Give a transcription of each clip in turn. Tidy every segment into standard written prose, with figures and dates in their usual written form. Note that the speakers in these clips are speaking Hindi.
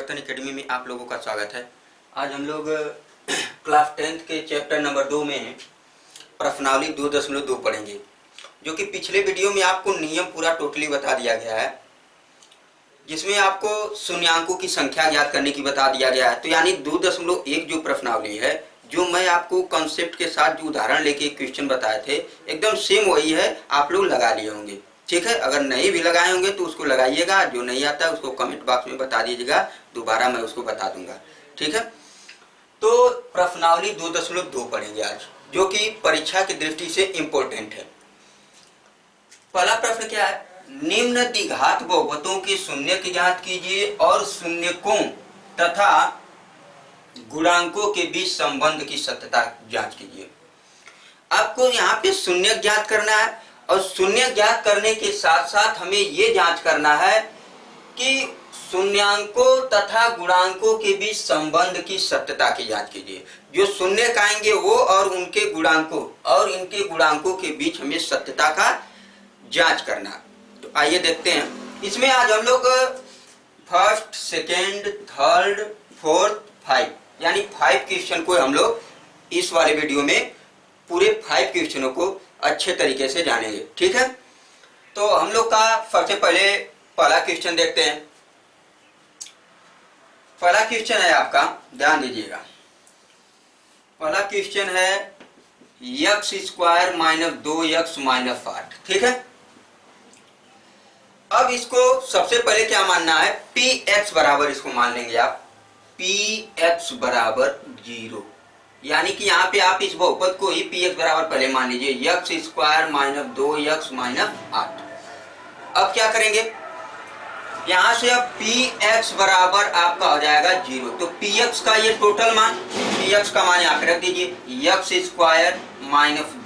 परिवर्तन एकेडमी में आप लोगों का स्वागत है। आज हम लोग क्लास 10th के चैप्टर नंबर 2 में प्रश्नावली 2.2 पढ़ेंगे, जो कि पिछले वीडियो में आपको नियम पूरा टोटली बता दिया गया है, जिसमें आपको शून्यांकों की संख्या ज्ञात करने की बता दिया गया है। तो यानी 2.1 जो प्रश्नावली है, जो मैं आपको कॉन्सेप्ट के साथ जो उदाहरण लेके क्वेश्चन बताए थे, एकदम सेम वही है। आप लोग लगा लिए होंगे, ठीक है। अगर नहीं भी लगाए होंगे तो उसको लगाइएगा, जो नहीं आता है उसको कमेंट बॉक्स में बता दीजिएगा, दोबारा मैं उसको बता दूंगा, ठीक है। तो प्रश्नावली 2.2 पढ़ेंगे आज, जो कि परीक्षा की दृष्टि से इम्पोर्टेंट है। पहला प्रश्न क्या है? निम्न द्विघात बहुपदों के शून्यक ज्ञात कीजिए और शून्यकों तथा गुणांकों के बीच संबंध की सत्यता जांच कीजिए। आपको यहाँ पे शून्य ज्ञात करना है, और शून्य ज्ञात करने के साथ साथ हमें ये जांच करना है कि शून्यांकों तथा गुणांकों के बीच संबंध की सत्यता की जांच कीजिए। जो शून्य आएंगे वो और उनके गुणांकों और इनके गुणांकों के बीच हमें सत्यता का जांच करना। तो आइए देखते हैं। इसमें आज हम लोग फर्स्ट, सेकेंड, थर्ड, फोर्थ, 5 यानी 5 क्वेश्चन को हम लोग इस वाले वीडियो में पूरे 5 क्वेश्चनों को अच्छे तरीके से जानेंगे, ठीक है। तो हम लोग का सबसे पहले पहला क्वेश्चन देखते हैं। पहला क्वेश्चन है आपका, ध्यान दीजिएगा। पहला क्वेश्चन है x² - 2x - 8, ठीक है। अब इसको सबसे पहले क्या मानना है? px बराबर इसको मान लेंगे आप, px बराबर 0, यानी कि यहाँ पे आप इस बहुपद को ही px बराबर पहले मान लीजिए, x² - 2x - 8। अब क्या करेंगे? यहाँ से अब px बराबर आपका हो जाएगा 0। तो px का ये टोटल मान, px का मान यहाँ पे रख दीजिए, x² -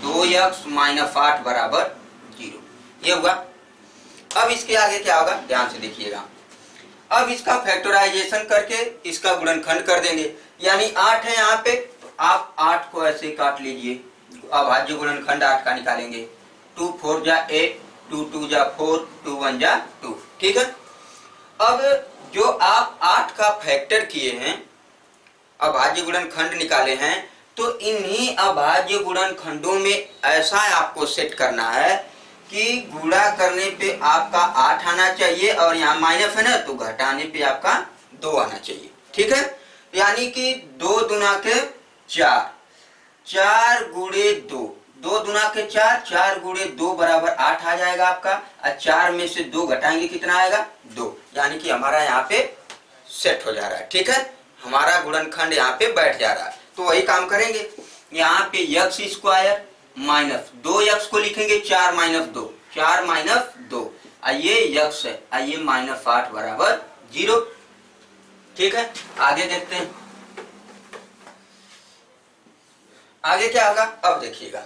2x - 8 बराबर 0। ये हुआ। अब इसके आगे क्या होगा, ध्यान से देखिएगा। अब इसका फैक्टराइजेशन करके इसका गुणनखंड कर देंगे, यानी 8 है यहाँ पे, तो आप 8 को ऐसे काट लीजिए। अभाज्य गुणनखंड 8 का निकालेंगे, 2 4 जा 8, 2 2 जा 4, 2 1 जा 2, ठीक है। अब जो आप 8 का फैक्टर किए हैं, अभाज्य गुणनखंड निकाले हैं, तो इन्हीं अभाज्य गुणनखंडों में ऐसा आपको सेट करना है कि गुणा करने पे आपका 8 आना चाहिए, और यहाँ माइनस है ना, तो घटाने पे आपका 2 आना चाहिए, ठीक है। यानी कि 2 दूना के 4, 4 गुणे 2, 2 दूना के 4, 4 गुणे 2 बराबर 8 आ जाएगा आपका। और 4 में से 2 घटाएंगे, कितना आएगा? 2, यानी कि हमारा यहाँ पे सेट हो जा रहा है, ठीक है। हमारा गुणनखंड यहाँ पे बैठ जा रहा है। तो वही काम करेंगे, यहाँ पे x² माइनस 2x को लिखेंगे, 4 - 2, 4 - 2, आइए x है, आइए -8 बराबर 0, ठीक है। आगे देखते हैं, आगे क्या होगा। अब देखिएगा,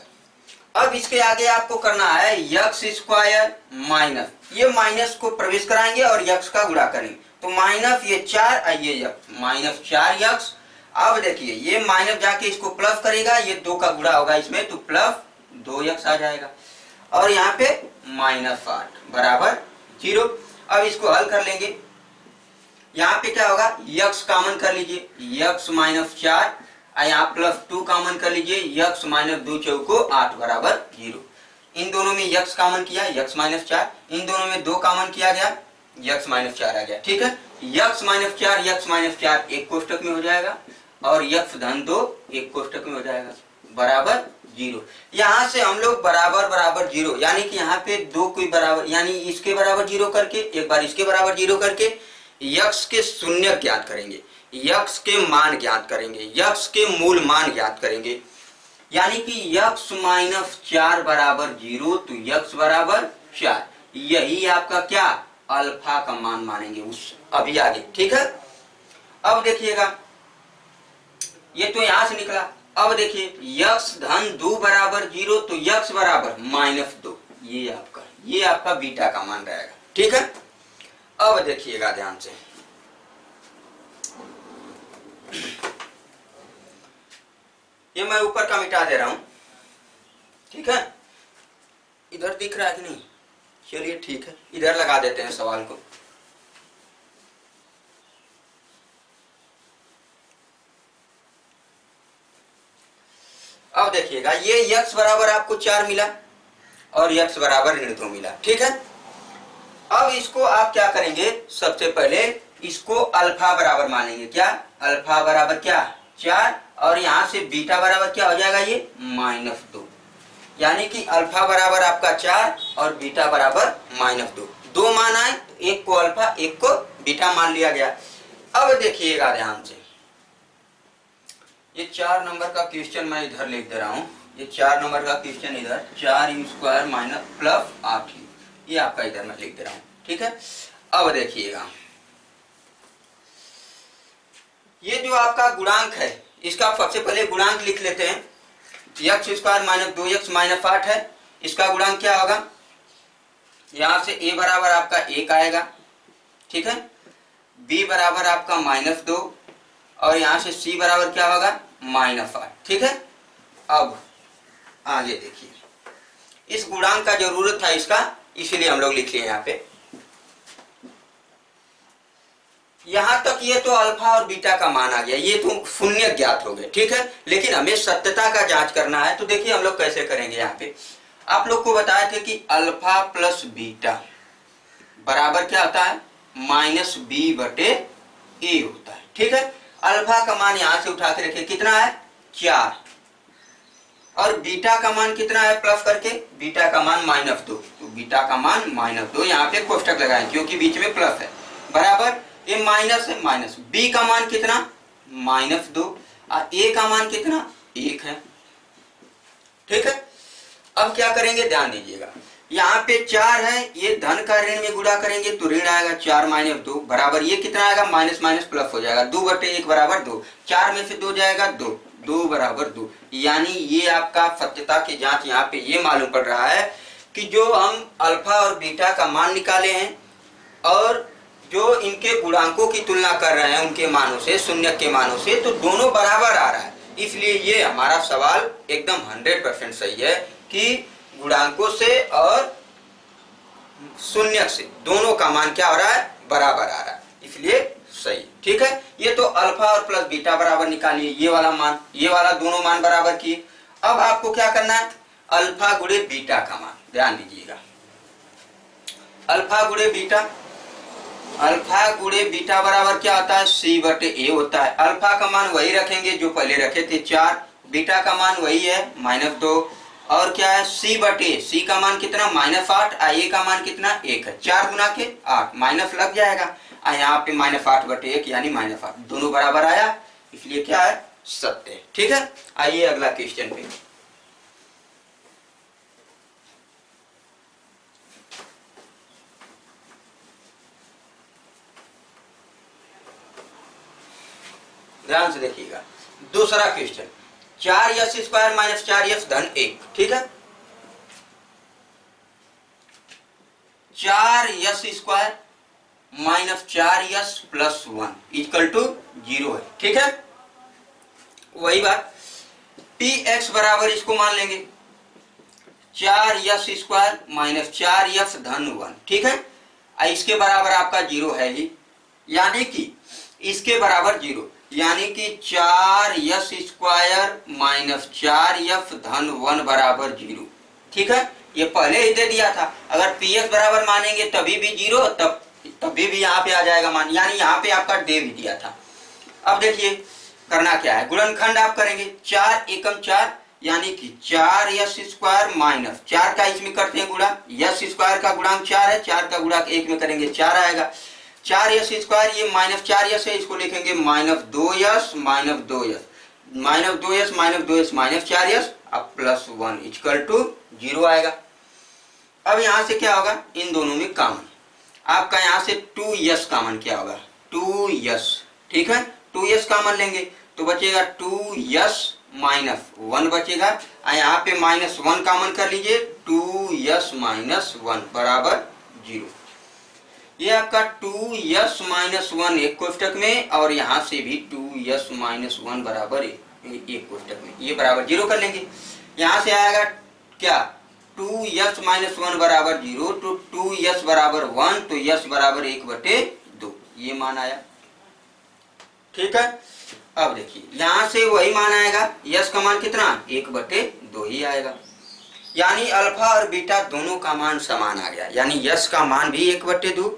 अब इसके आगे आपको करना है x² माइनस, ये माइनस को प्रवेश कराएंगे और x का गुणा करेंगे, तो माइनस ये 4, आइए -4x। अब देखिए ये माइनस जाके इसको प्लस करेगा, ये 2 का गुणा होगा इसमें, तो प्लस 2x आ जाएगा, और यहाँ पे -8 बराबर 0। अब इसको हल कर लेंगे, यहाँ पे क्या होगा, x कॉमन कर लीजिए, x - 4, यहाँ +2 कॉमन कर लीजिए, x - 2 चौको 8 बराबर 0। इन दोनों में x कॉमन किया, x - 4, इन दोनों में 2 कॉमन किया गया, x - 4 आ गया, ठीक है। x - 4 एक कोष्टक में हो जाएगा, और x धन 2 एक कोष्टक में हो जाएगा, बराबर 0। यहाँ से हम लोग बराबर बराबर 0, यानी कि यहाँ पे 2 कोई बराबर, यानी इसके बराबर 0 करके, एक बार इसके बराबर 0 करके x के शून्य ज्ञात करेंगे, x के मान ज्ञात करेंगे, x के मूल मान ज्ञात करेंगे, यानी कि x - 4 बराबर 0, तो x बराबर 4, यही आपका क्या अल्फा का मान मानेंगे उस अभी आगे, ठीक है। अब देखिएगा, ये तो यहां से निकला। अब देखिए x धन 2 बराबर 0, तो x बराबर -2, ये आपका बीटा का मान रहेगा, ठीक है। अब देखिएगा ध्यान से, ये मैं ऊपर का मिटा दे रहा हूं, ठीक है। इधर दिख रहा है कि नहीं? चलिए ठीक है, इधर लगा देते हैं सवाल को। अब देखिएगा ये x बराबर आपको 4 मिला और x बराबर ऋण 2 मिला, ठीक है। अब इसको आप क्या करेंगे, सबसे पहले इसको अल्फा बराबर मानेंगे। क्या? अल्फा बराबर क्या? 4 और यहां से बीटा बराबर क्या हो जाएगा, ये -2। यानी कि अल्फा बराबर आपका 4 और बीटा बराबर -2। दो मान आए, एक को अल्फा एक को बीटा मान लिया गया। अब देखिएगा ध्यान से, ये 4 नंबर का क्वेश्चन मैं इधर लिख दे रहा हूं। ये 4 नंबर का क्वेश्चन इधर 4u² माइनस प्लस 8u, ये आपका इधर मैं लिख दे रहा हूं, ठीक है। अब देखिएगा ये जो आपका गुणांक है, इसका सबसे पहले गुणांक लिख लेते हैं। x² माइनस 2x माइनस 8 है, इसका गुणांक क्या होगा, यहां से a बराबर आपका 1 आएगा, ठीक है। b बराबर आपका -2 और यहां से c बराबर क्या होगा, -8, ठीक है। अब आगे देखिए, इस गुणांक का जरूरत था इसका, इसीलिए हम लोग लिख लिए यहाँ पे। यहां तक ये तो अल्फा और बीटा का मान आ गया, ये तो शून्य ज्ञात हो गए, ठीक है। लेकिन हमें सत्यता का जांच करना है, तो देखिए हम लोग कैसे करेंगे। यहाँ पे आप लोग को बताया थे कि अल्फा प्लस बीटा बराबर क्या होता है, -b/a होता है, ठीक है। अल्फा का मान यहां से उठा के रखे, कितना है 4, और बीटा का मान कितना है, प्लस करके बीटा का मान -2, तो बीटा का मान -2, यहाँ पे कोष्टक लगाएं क्योंकि बीच में प्लस है, बराबर ये माइनस है माइनस, b का मान कितना -2 और a का मान कितना 1 है, ठीक है। अब क्या करेंगे, ध्यान दीजिएगा, यहाँ पे 4 है, ये धन का ऋण में गुणा करेंगे तो ऋण आएगा 4 - 2 बराबर ये कितना आएगा, माइनस माइनस प्लस हो जाएगा, 2/1 बराबर 2, 4 में से 2 जाएगा 2, 2 बराबर 2। यानी ये आपका सत्यता की जांच यहाँ पे ये मालूम पड़ रहा है कि जो हम अल्फा और बीटा का मान निकाले हैं और जो इनके गुणांकों की तुलना कर रहे हैं उनके मानों से, शून्य के मानों से, तो दोनों बराबर आ रहा है। इसलिए ये हमारा सवाल एकदम 100% सही है कि गुणांकों से और शून्य से दोनों का मान क्या हो रहा है, बराबर आ रहा है, इसलिए सही, ठीक है। ये तो अल्फा और प्लस बीटा बराबर निकालिए, ये वाला मान, ये वाला दोनों मान बराबर किए। अब आपको क्या करना है, अल्फा गुणे बीटा का मान, ध्यान दीजिएगा, अल्फा गुणे बीटा, अल्फा गुणे बीटा बराबर क्या होता है, c/a होता है। अल्फा का मान वही रखेंगे जो पहले रखे थे 4, बीटा का मान वही है -2 और क्या है c/a, c का मान कितना -8 और a का मान कितना 1 है, 4 गुना के 8, माइनस लग जाएगा और यहाँ पे -8/1 यानी -8, दोनों बराबर आया, इसलिए क्या है, सत्य है, ठीक है। आइए अगला क्वेश्चन पे। ध्यान से देखिएगा, दूसरा क्वेश्चन, 4s² माइनस 4s धन 1, ठीक है। 4s² minus 4s plus 1 equal to 0 है, ठीक है। वही बात, px बराबर इसको मान लेंगे 4s² माइनस 4s धन 1, ठीक है। इसके बराबर आपका 0 है ही, यानी कि इसके बराबर 0, यानी कि 4s² माइनस 4s धन 1 बराबर 0, ठीक है। ये पहले ही दे दिया था, अगर px बराबर मानेंगे तभी भी 0, तभी भी यहाँ पे आ जाएगा मान, यानी यहाँ पे आपका दे भी दिया था। अब देखिए करना क्या है, गुणनखंड आप करेंगे, 4 एकम 4 यानी कि 4s² माइनस 4 का इसमें करते हैं गुणा, s² का गुणांक 4 है, 4 का गुणा 1 में करेंगे 4 आएगा, 4s², ये -4s है, इसको लिखेंगे -2s माइनस 2s -4s अब प्लस 1 इक्वल टू 0 आएगा। अब यहां से क्या होगा, इन दोनों में कॉमन, आपका यहां से 2s कॉमन क्या होगा, 2s, ठीक है। 2s कॉमन लेंगे तो बचेगा 2s माइनस 1 बचेगा, यहाँ पे -1 कॉमन कर लीजिए, 2s माइनस 1 बराबर 0। ये आपका 2s माइनस 1 एक कोष्टक में और यहाँ से भी 2s माइनस 1 बराबर एक कोष्टक में, ये बराबर 0 कर लेंगे। यहाँ से आएगा क्या, 2s माइनस 1 बराबर 0, तो 2s बराबर 1, तो s बराबर 1/2, ये मान आया, ठीक है। अब देखिए यहां से वही मान आएगा, यस का मान कितना 1/2 ही आएगा, यानी अल्फा और बीटा दोनों का मान समान आ गया, यानी यस का मान भी 1/2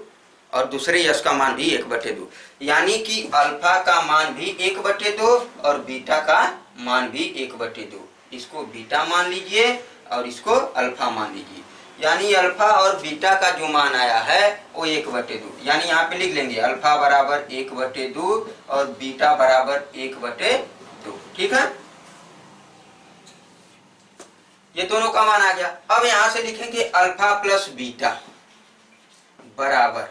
और दूसरे यस का मान भी 1/2, यानी कि अल्फा का मान भी 1/2 और बीटा का मान भी 1/2। इसको बीटा मान लीजिए और इसको अल्फा मान लीजिए, यानी अल्फा और बीटा का जो मान आया है वो 1/2, यानी यहाँ पे लिख लेंगे अल्फा बराबर 1/2 और बीटा बराबर 1/2। ठीक है, ये दोनों का मान आ गया। अब यहां से लिखेंगे अल्फा प्लस बीटा बराबर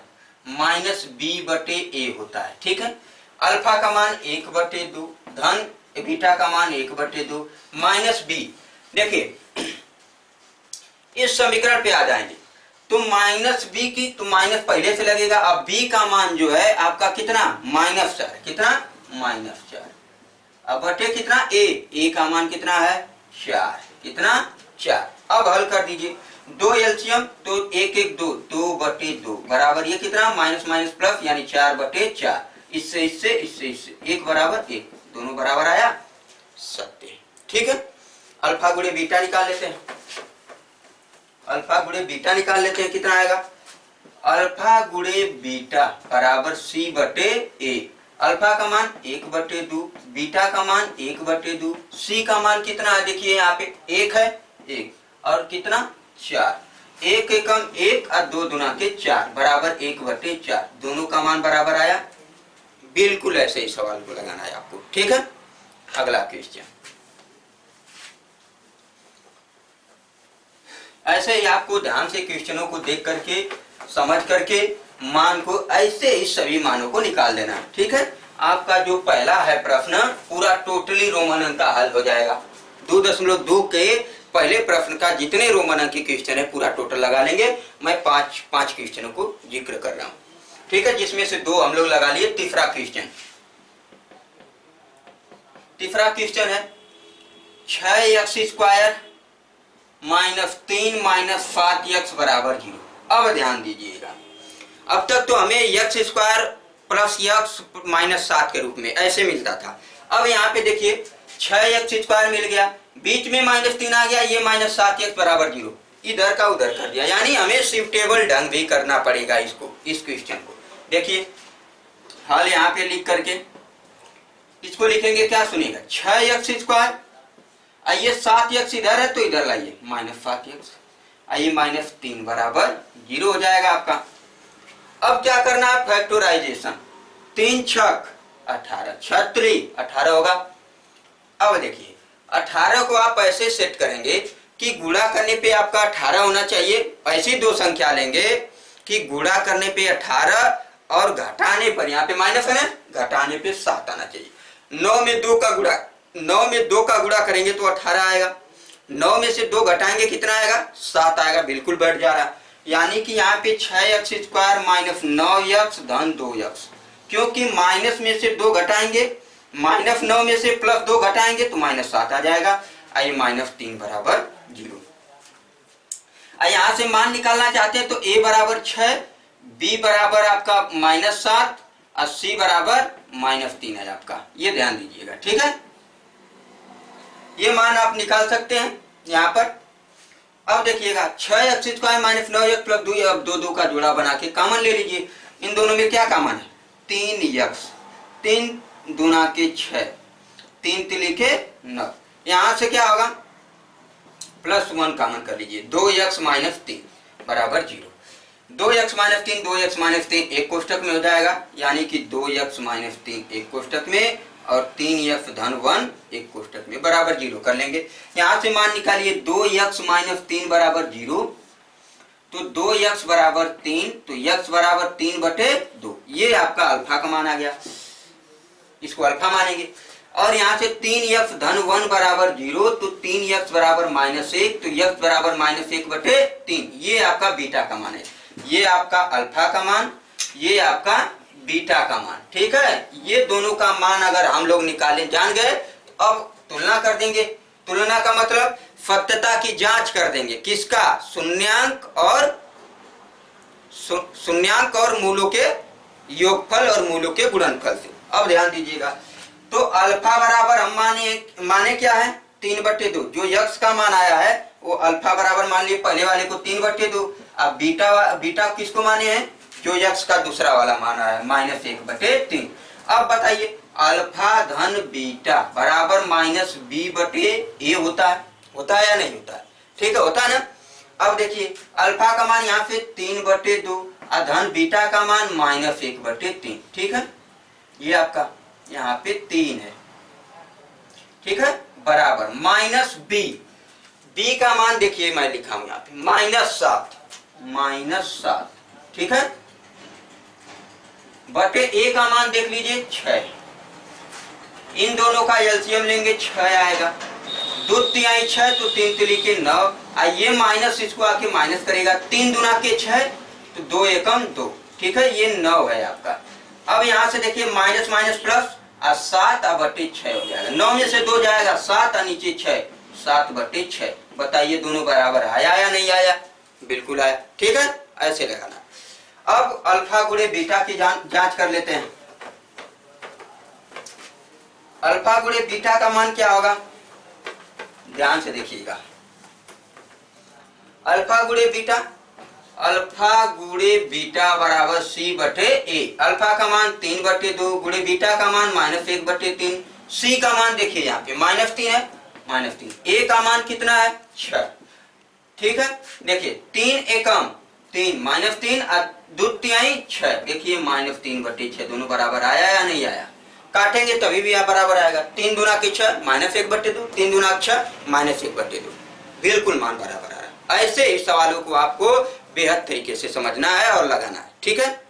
-b/a होता है। ठीक है, अल्फा का मान 1/2 धन बीटा का मान 1/2 माइनस बी। देखिए इस समीकरण पे आ जाएंगे तो माइनस बी की तो माइनस पहले से लगेगा। अब बी का मान जो है आपका कितना -4, कितना -4, अब बटे कितना ए का मान कितना है 4, कितना 4। अब हल कर दीजिए, 2 एलसीएम तो 1 1 2 2/2 बराबर ये कितना माइनस माइनस प्लस यानी 4/4, इससे इससे इससे इससे 1 बराबर 1, दोनों बराबर आया सत्य। ठीक है, अल्फा गुणे बीटा निकाल लेते हैं, अल्फा गुणे बीटा निकाल लेते हैं, कितना आएगा अल्फा गुणे बीटा बराबर c/a। अल्फा का मान 1/2, बीटा का मान 1/2, सी का मान कितना है देखिए यहाँ पे 1 है 1 और कितना 4, 1 एकम 1 और 2 दूना के 4 बराबर 1/4, दोनों का मान बराबर आया। बिल्कुल ऐसे ही सवाल को लगाना है आपको। ठीक है, अगला क्वेश्चन ऐसे ही आपको ध्यान से क्वेश्चनों को देख करके समझ करके मान को ऐसे ही सभी मानों को निकाल देना है। ठीक है, आपका जो पहला है प्रश्न पूरा टोटली रोमन अंक का हल हो जाएगा। 2.2 के पहले प्रश्न का जितने रोमन अंक के क्वेश्चन है पूरा टोटल लगा लेंगे। मैं 5 क्वेश्चनों को जिक्र कर रहा हूँ। ठीक है, जिसमें से 2 हम लोग लगा लिए। तीसरा क्वेश्चन है 6x² -3 -7x बराबर 0। अब ध्यान दीजिएगा, अब तक तो हमें x² प्लस x -7 के रूप में ऐसे मिलता था। अब यहाँ पे देखिए 6x² मिल गया, बीच में -3 आ गया, ये -7x बराबर 0, इधर का उधर कर दिया, यानी हमें शिफ्टेबल ढंग भी करना पड़ेगा इसको, इस क्वेश्चन को। देखिए हल यहाँ पे लिख करके इसको लिखेंगे, क्या सुनिएगा 6x², आइए 7x इधर है तो इधर लाइए -7x, आइए -3 बराबर 0 हो जाएगा आपका। अब क्या करना है फैक्टराइजेशन, 3 छक 18, 18 होगा। अब देखिए 18 को आप ऐसे सेट करेंगे कि गुणा करने पे आपका 18 होना चाहिए। ऐसी 2 संख्या लेंगे कि गुणा करने पे 18 और घटाने पर, यहाँ पे माइनस है ना, घटाने पे 7 आना चाहिए। 9 में 2 का गुणा करेंगे तो 18 आएगा, 9 में से 2 घटाएंगे कितना आएगा 7 आएगा, बिल्कुल बढ़ जा रहा। यानी कि यहाँ पे 6x² -9x धन 2x, क्योंकि माइनस में से 2 घटाएंगे, -9 में से +2 घटाएंगे तो -7 आ जाएगा। आई -3 बराबर 0। यहाँ से मान निकालना चाहते हैं तो a बराबर 6, b बराबर आपका -7 और c बराबर -3 है आपका, ये ध्यान दीजिएगा। ठीक है, ये मान आप निकाल सकते हैं यहाँ पर। अब देखिएगा 6x² -9x + 2, अब 2 का जोड़ा बना के कॉमन ले लीजिए। इन दोनों में क्या कॉमन है 3x, 3 दूना के 6, 3 तिली के 9, यहाँ से क्या होगा +1 कॉमन कर लीजिए, 2x -3 बराबर 0। 2x -3 2x -3 एक कोष्टक में हो जाएगा, यानी कि 2x -3 एक कोष्टक में और 3x धन 1 एक कोष्टक में बराबर 0 कर लेंगे। यहाँ से मान निकालिए 2x -3 बराबर 0, तो 2x बराबर 3, तो x बराबर 3/2, ये आपका अल्फा का मान आ गया, इसको अल्फा मानेंगे। और यहाँ से 3x धन 1 बराबर 0, तो 3x बराबर -1, तो x बराबर -1/3, ये आपका बीटा का मान है। ये आपका अल्फा का मान, ये आपका बीटा का मान। ठीक है, ये दोनों का मान अगर हम लोग निकाले जान गए, अब तुलना कर देंगे। तुलना का मतलब सत्यता की जांच कर देंगे, किसका शून्यांक और मूलों के योगफल और मूलों के गुणनफल से। अब ध्यान दीजिएगा, तो अल्फा बराबर हम माने क्या है 3/2। जो यक्स का मान आया है वो अल्फा बराबर मान लिए पहले वाले को 3/2। अब बीटा किसको माने हैं जो यक्स का दूसरा वाला मान आया है -1/3। अब बताइए अल्फा धन बीटा बराबर -b/a होता है या नहीं होता है? ठीक है, होता है ना। अब देखिए अल्फा का मान यहाँ पे 3/2 और धन बीटा का मान -1/3। ठीक है, ये आपका यहाँ पे 3 है। ठीक है, बराबर -b का मान देखिए मैं लिखा हूं यहाँ पे -7। ठीक है, बटे a का मान देख लीजिए 6। इन दोनों का एलसीएम लेंगे 6 आएगा। 2 तिहाई 6 तो 3 तिली 9। ये माइनस इसको आके माइनस करेगा 3 दूना के 6 तो 2 एकम 2। ठीक है, ये 9 है आपका। अब यहाँ से देखिए माइनस माइनस प्लस 7/6 हो जाएगा। 9 में से 2 जाएगा 7 और नीचे 6 7/6। बताइए दोनों बराबर आया या नहीं आया? बिल्कुल आया। ठीक है, ऐसे लगाना। अब अल्फा गुणे बीटा की जांच कर लेते हैं। अल्फा गुणे बीटा का मान क्या होगा? ध्यान से देखिएगा। अल्फा गुणे बीटा बराबर c/a। अल्फा का मान 3/2 गुणे बीटा का मान -1/3। c का मान देखिए यहाँ पे -3 है, -3। a का मान कितना है 6। ठीक है, देखिए 3 एकम 3 -3 और 2 तिहाई 6। देखिए -3/6 दोनों बराबर आया या नहीं आया? काटेंगे तभी भी यहाँ बराबर आएगा। 3 दूना के 6 -1/2, 3 दूना 6 -1/2। बिल्कुल मान बराबर आ रहा है। ऐसे इस सवालों को आपको बेहद तरीके से समझना है और लगाना है। ठीक है,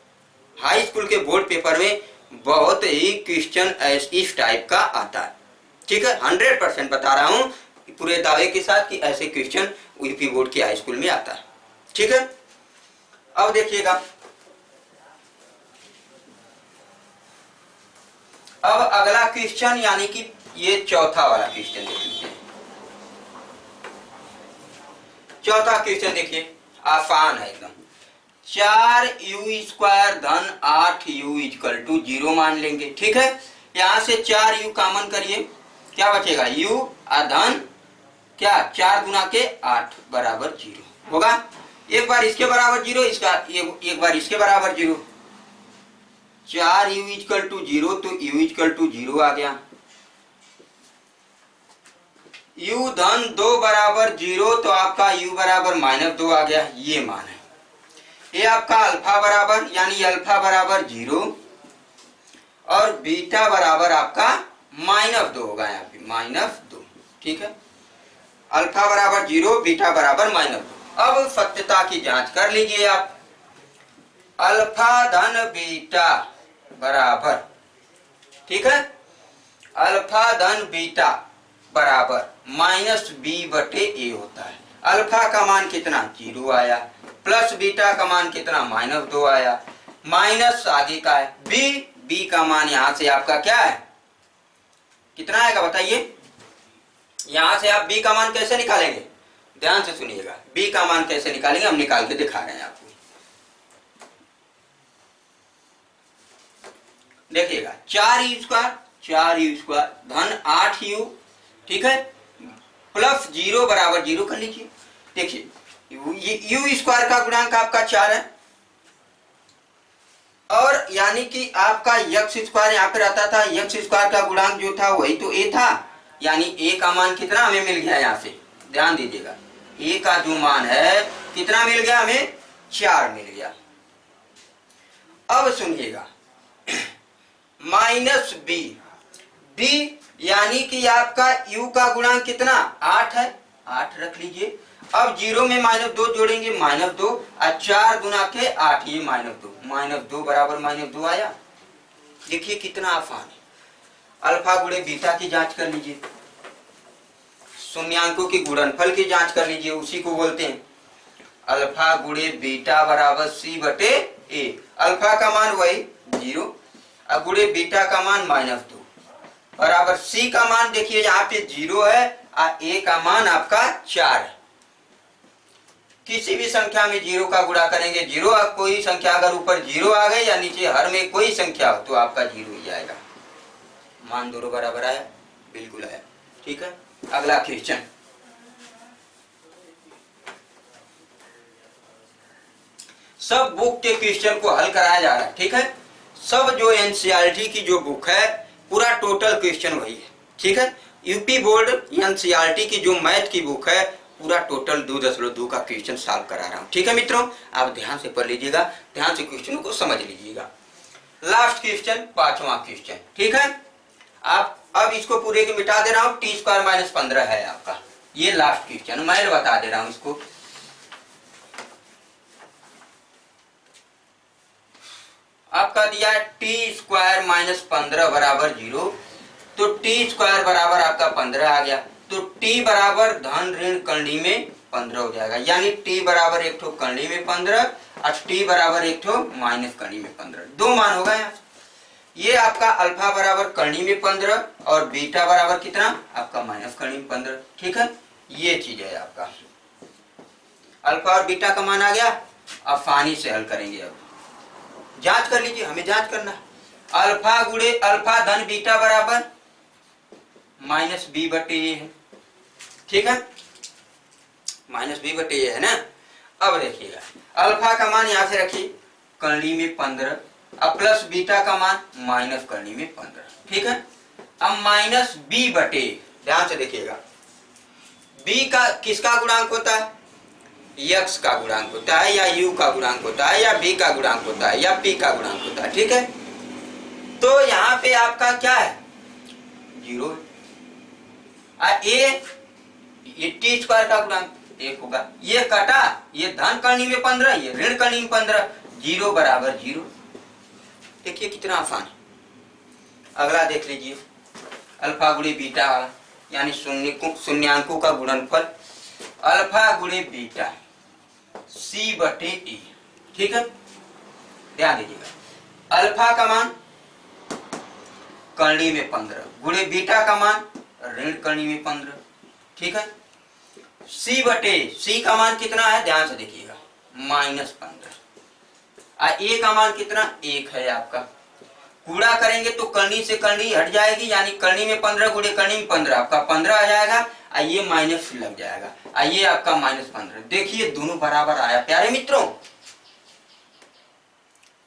हाई स्कूल के बोर्ड पेपर में बहुत ही क्वेश्चन इस टाइप का आता है। ठीक है, 100% बता रहा हूँ पूरे दावे के साथ कि ऐसे क्वेश्चन यूपी बोर्ड के हाई स्कूल में आता है। ठीक है, अब देखिएगा। अब अगला क्वेश्चन यानी कि ये चौथा वाला क्वेश्चन देख लीजिए। चौथा क्वेश्चन देखिए, आसान है एकदम। 4u² धन 8u 0 मान लेंगे। ठीक है, यहां से 4u कॉमन करिए, क्या बचेगा u और धन क्या 4 गुना के 8 बराबर 0 होगा। एक बार इसके बराबर 0, इसका एक बार इसके बराबर 0। 4u 0 तो u 0 आ गया। u धन 2 बराबर 0 तो आपका u बराबर -2 आ गया। ये मान है। ये आपका अल्फा बराबर यानी अल्फा बराबर 0 और बीटा बराबर आपका -2 होगा यहाँ पे -2। ठीक है, अल्फा बराबर 0 बीटा बराबर -2। अब सत्यता की जांच कर लीजिए आप। अल्फा धन बीटा बराबर, ठीक है, अल्फा धन बीटा बराबर -b/a होता है। अल्फा का मान कितना 0 आया, प्लस बीटा का मान कितना -2 आया, माइनस आगे का है b का मान यहां से आपका क्या है कितना आएगा बताइए। यहां से आप b का मान कैसे निकालेंगे, ध्यान से सुनिएगा। b का मान कैसे निकालेंगे हम निकाल के दिखा रहे हैं आपको। देखिएगा 4u² धन 8u, ठीक है, प्लस 0 बराबर 0 कर लीजिए। देखिए u² का गुणांक आपका 4 है और यानी कि आपका x² यहाँ पे रहता था, x² का गुणांक जो था वही तो a था, यानी a का मान कितना हमें मिल गया। यहाँ से ध्यान दीजिएगा, a का जो मान है कितना मिल गया हमें 4 मिल गया। अब सुनिएगा -b यानी कि आपका u का गुणांक कितना 8 है, 8 रख लीजिए। अब 0 में -2 जोड़ेंगे -2 और 4 गुना के 8 ये -2 बराबर -2 आया। देखिए कितना आसान है। अल्फा गुणे बीटा की जांच कर लीजिए, शून्यांकों की गुणनफल की जांच कर लीजिए, उसी को बोलते हैं अल्फा गुणे बीटा बराबर c/a। अल्फा का मान वही 0 और गुणे बीटा का मान -2 बराबर c का मान देखिए यहाँ पे 0 है और a का मान आपका 4 है। किसी भी संख्या में 0 का गुणा करेंगे 0, और कोई संख्या अगर ऊपर 0 आ गई या नीचे हर में कोई संख्या हो तो आपका 0 ही आएगा। मान दोनों बराबर आया, बिल्कुल आया। ठीक है, अगला क्वेश्चन। सब बुक के क्वेश्चन को हल कराया जा रहा है। ठीक है, सब जो एनसीईआरटी की जो बुक है पूरा टोटल क्वेश्चन वही है। ठीक है, यूपी बोर्ड एनसीईआरटी की जो मैथ की बुक है पूरा टोटल 2.2 का क्वेश्चन सॉल्व करा रहा हूँ। ठीक है मित्रों, आप ध्यान से पढ़ लीजिएगा, ध्यान से क्वेश्चनों को समझ लीजिएगा। लास्ट क्वेश्चन, 5वां क्वेश्चन। ठीक है, आप अब इसको पूरे के मिटा दे रहा हूँ, टी स्क्वायर माइनस 15 है आपका, ये लास्ट क्वेश्चन मैं बता दे रहा हूँ इसको। आपका दिया है टी स्क्वायर माइनस 15 बराबर 0, तो टी स्क्वायर बराबर आपका 15 आ गया, तो टी बराबर धन ऋण करनी में 15 हो जाएगा, यानी टी बराबर एक ठो करनी में 15 और टी बराबर एक ठो माइनस करनी में 15, दो मान होगा यहाँ। ये आपका अल्फा बराबर करनी में 15 और बीटा बराबर कितना आपका माइनस करनी में 15। ठीक है, ये चीज है आपका, अल्फा और बीटा का मान आ गया। आसानी से हल करेंगे, अब जांच कर लीजिए, हमें जांच करना है। अल्फा गुणे अल्फा धन बीटा बराबर माइनस बी बटे ए है। ठीक है, माइनस बी बटे ए है ना। अब देखिएगा, अल्फा का मान यहां से रखिए करनी में 15 और प्लस बीटा का मान माइनस करनी में 15। ठीक है, अब माइनस बी बटे, ध्यान से देखिएगा, बी का किसका गुणांक होता है, यक्स का गुणांक होता है, या यू का गुणांक होता है, या बी का गुणांक होता है, या पी का गुणांक होता है। ठीक है, तो यहाँ पे आपका क्या है 0 है। ये टी स्क्वायर का गुणांक 1 होगा, ये कटा, ये धन करनी में 15, ये ऋण करनी में 15, 0 बराबर 0। देखिए कितना आसान है। अगला देख लीजिए, अल्फा गुणे बीटा वाला, यानी शून्यांकों का गुणनफल, अल्फा गुणे बीटा सी बटे ए। ठीक है, ध्यान दीजिएगा, अल्फा का मान करनी में 15 गुणे बीटा का मान ऋण करनी में 15। ठीक है, सी बटे, सी का मान कितना है ध्यान से देखिएगा माइनस 15, ए का मान कितना 1 है आपका। गुणा करेंगे तो करनी से करनी हट जाएगी, यानी करनी में 15 गुणे करनी में 15 आपका 15 आ जाएगा, ये माइनस लग जाएगा, ये आपका माइनस 15। देखिए दोनों बराबर आया प्यारे मित्रों।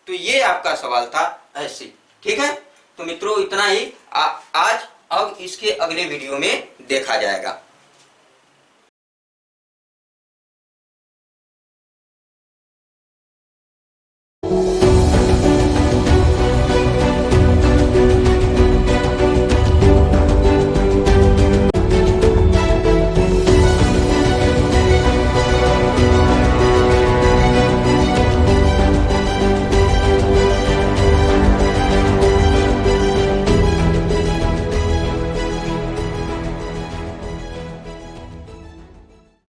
तो ये आपका सवाल था ऐसे। ठीक है, तो मित्रों इतना ही आज, अब इसके अगले वीडियो में देखा जाएगा।